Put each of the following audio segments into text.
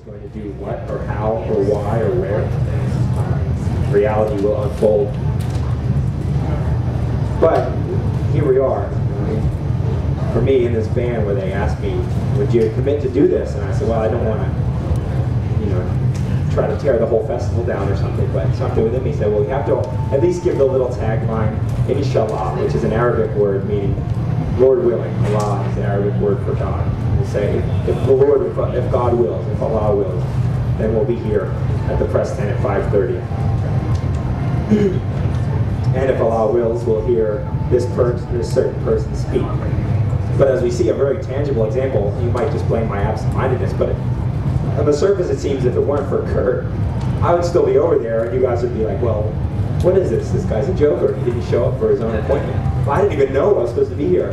going to do what or how or why or where. Reality will unfold. But here we are. For me, in this band, where they asked me, would you commit to do this? And I said, well, I don't want to, try to tear the whole festival down or something, but something within me said, well, we have to at least give the little tagline, Inshallah, which is an Arabic word meaning Lord willing. Allah is an Arabic word for God. We say, if God wills, if Allah wills, then we'll be here at the press tent at 5:30. And if Allah wills, we'll hear this certain person speak. But as we see a very tangible example, you might just blame my absent-mindedness, but on the surface it seems if it weren't for Kurt, I would still be over there and you guys would be like, well, what is this? This guy's a joker. He didn't show up for his own appointment. Well, I didn't even know I was supposed to be here.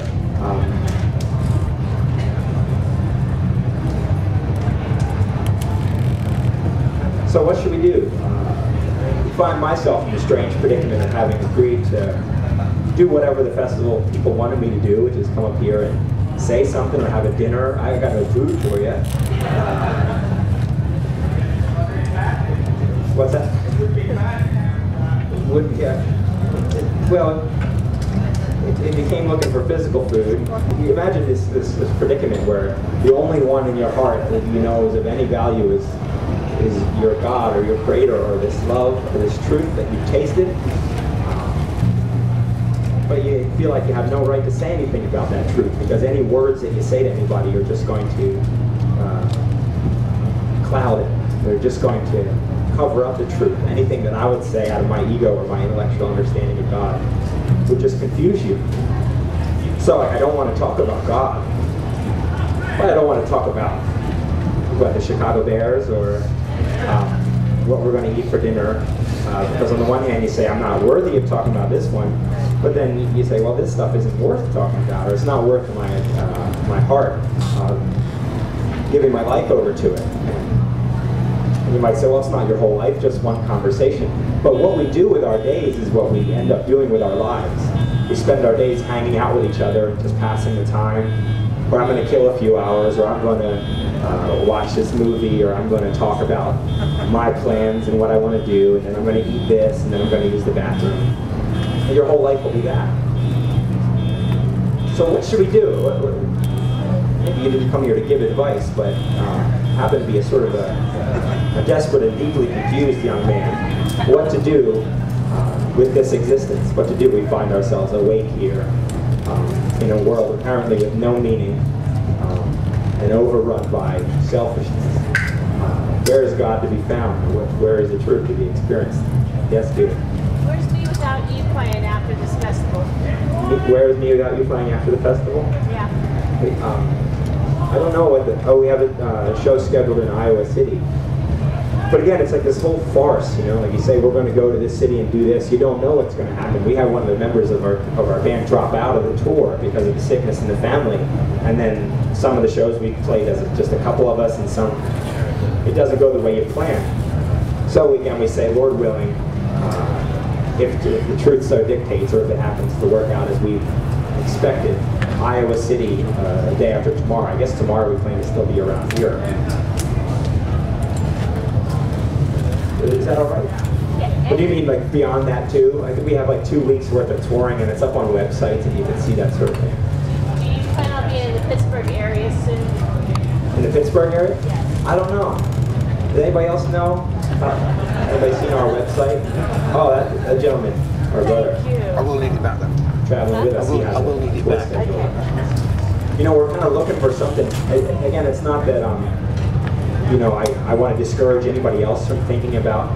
So what should we do? I find myself in a strange predicament of having agreed to do whatever the festival people wanted me to do, which is come up here and say something or have a dinner. I got no food for you. What's that? Well, it became looking for physical food. You imagine this predicament where the only one in your heart that you know is of any value is your God or your Creator or this love or this truth that you've tasted. But you feel like you have no right to say anything about that truth because any words that you say to anybody are just going to cloud it. They're just going to cover up the truth. Anything that I would say out of my ego or my intellectual understanding of God would just confuse you. So I don't want to talk about God. But I don't want to talk about the Chicago Bears or what we're going to eat for dinner. Because on the one hand you say, I'm not worthy of talking about this one. But then you say, well, this stuff isn't worth talking about, or it's not worth my heart giving my life over to it. And you might say, well, it's not your whole life, just one conversation. But what we do with our days is what we end up doing with our lives. We spend our days hanging out with each other and just passing the time. Or I'm going to kill a few hours, or I'm going to watch this movie, or I'm going to talk about my plans and what I want to do, and then I'm going to eat this, and then I'm going to use the bathroom. And your whole life will be that. So what should we do? Maybe you didn't come here to give advice, but happen to be a sort of a desperate and deeply confused young man. What to do with this existence? What to do? We find ourselves awake here in a world apparently with no meaning and overrun by selfishness. Where is God to be found? Where is the truth to be experienced? Yes, dear. Where's Me Without You playing after this festival? Where is Me Without You playing after the festival? Yeah. I don't know what we have a show scheduled in Iowa City. But again, it's like this whole farce, like you say, we're going to go to this city and do this. You don't know what's going to happen. We had one of the members of our band drop out of the tour because of the sickness in the family. And then some of the shows we played as just a couple of us, and some, it doesn't go the way you plan. So again, we say, Lord willing, if the truth so dictates, or if it happens to work out as we expected, Iowa City, the day after tomorrow. I guess tomorrow we plan to still be around here. Is that all right? Yeah. What do you mean, like beyond that too? I think we have like 2 weeks worth of touring, and it's up on websites, and you can see that sort of thing. Do you plan on being in the Pittsburgh area soon? In the Pittsburgh area? Yes. I don't know. Does anybody else know? Anybody seen our website? Oh, that gentleman, our brother. Thank you. I will need it back then. Traveling with us. I will need it back. Okay. We're kind of looking for something. Again, it's not that I want to discourage anybody else from thinking about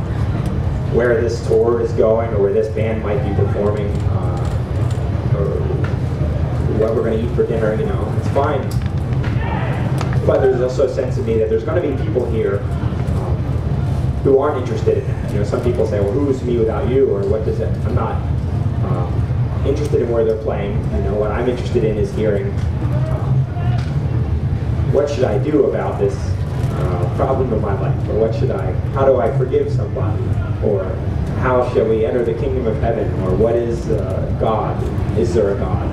where this tour is going or where this band might be performing or what we're going to eat for dinner. It's fine. But there's also a sense of me that there's going to be people here who aren't interested in that. Some people say, well, who's Me Without You, or what does it? I'm not interested in where they're playing. What I'm interested in is hearing what should I do about this problem of my life, or how do I forgive somebody, or how shall we enter the kingdom of heaven, or what is God? Is there a God?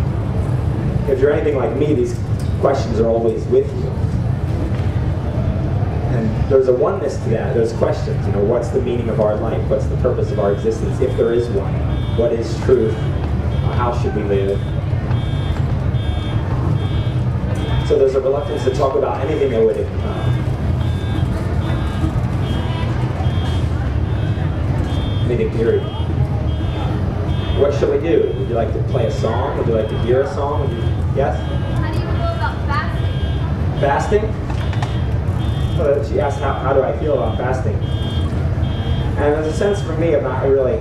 If you're anything like me, these questions are always with you. And there's a oneness to that, those questions. You know, what's the meaning of our life? What's the purpose of our existence, if there is one? What is truth? How should we live? So there's a reluctance to talk about anything that would anything period. What should we do? Would you like to play a song? Would you like to hear a song? Yes? How do you feel about fasting? Fasting? Well, she asked, how do I feel about fasting? And there's a sense for me of not really,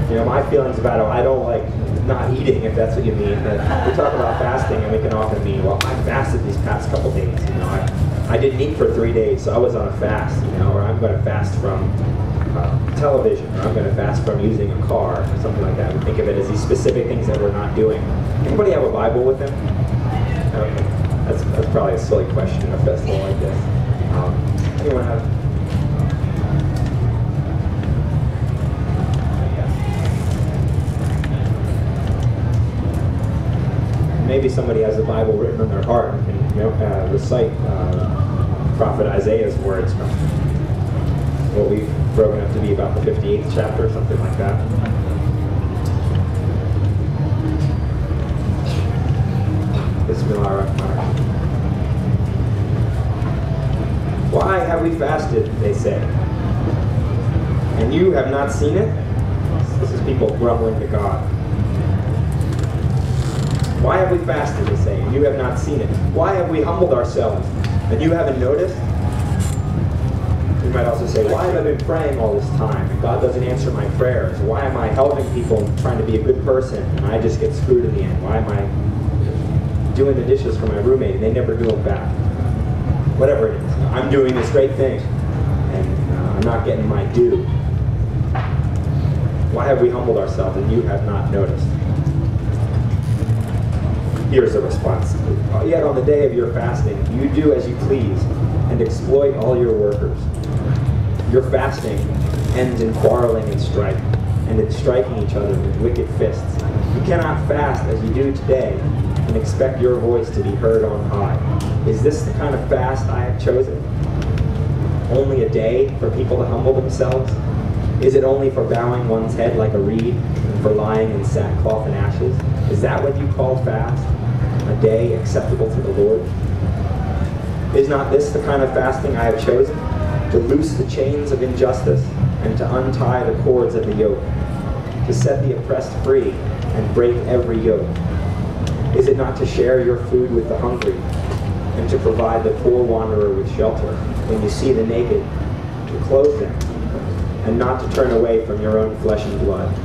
you know, my feelings about it, I don't like not eating, if that's what you mean. But we talk about fasting, and we can often mean, well, I fasted these past couple days. You know, I didn't eat for 3 days, so I was on a fast. You know, or I'm going to fast from television, or I'm going to fast from using a car, or something like that. We think of it as these specific things that we're not doing. Anybody have a Bible with them? Okay. That's probably a silly question in a festival like this. Anyone have? Maybe somebody has the Bible written on their heart and can, you know, recite Prophet Isaiah's words from what we've broken up to be about the 58th chapter, something like that. Why have we fasted, they say, and you have not seen it? This is people grumbling to God. Why have we fasted, they say, and you have not seen it? Why have we humbled ourselves, and you haven't noticed? You might also say, why have I been praying all this time, and God doesn't answer my prayers? Why am I helping people and trying to be a good person, and I just get screwed in the end? Why am I doing the dishes for my roommate, and they never do them back? Whatever it is. I'm doing this great thing, and I'm not getting my due. Why have we humbled ourselves, and you have not noticed? Here's the response. Yet on the day of your fasting, you do as you please, and exploit all your workers. Your fasting ends in quarreling and strife, and in striking each other with wicked fists. You cannot fast as you do today, and expect your voice to be heard on high. Is this the kind of fast I have chosen? Only a day for people to humble themselves? Is it only for bowing one's head like a reed, and for lying in sackcloth and ashes? Is that what you call fast? A day acceptable to the Lord? Is not this the kind of fasting I have chosen? To loose the chains of injustice, and to untie the cords of the yoke, to set the oppressed free, and break every yoke? Is it not to share your food with the hungry, and to provide the poor wanderer with shelter, when you see the naked, to clothe them, and not to turn away from your own flesh and blood?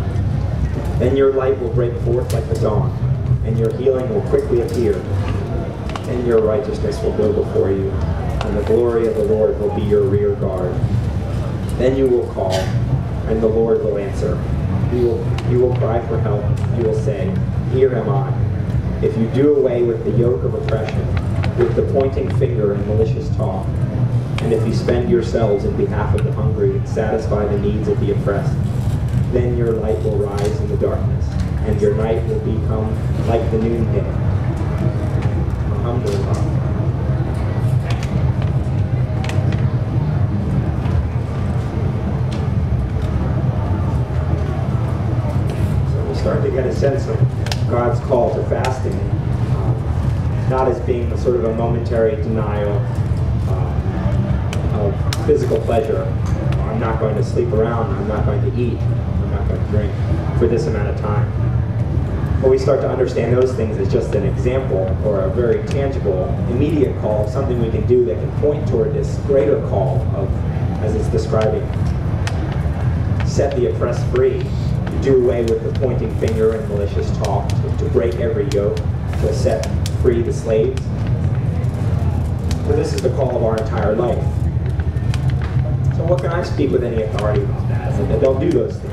Then your light will break forth like the dawn, and your healing will quickly appear. Then your righteousness will go before you, and the glory of the Lord will be your rear guard. Then you will call, and the Lord will answer. You will cry for help. You will say, here am I. If you do away with the yoke of oppression, with the pointing finger and malicious talk, and if you spend yourselves in behalf of the hungry and satisfy the needs of the oppressed, then your light will rise in the darkness, and your night will become like the noonday. Alhamdulillah. So we start to get a sense of God's call to fasting, not as being sort of a momentary denial of physical pleasure. I'm not going to sleep around, I'm not going to eat, I'm not going to drink for this amount of time. But we start to understand those things as just an example or a very tangible, immediate call of something we can do that can point toward this greater call of, as it's describing, set the oppressed free, to do away with the pointing finger and malicious talk, to break every yoke, to set free the slaves. So this is the call of our entire life. So what can I speak with any authority about that? I don't do those things.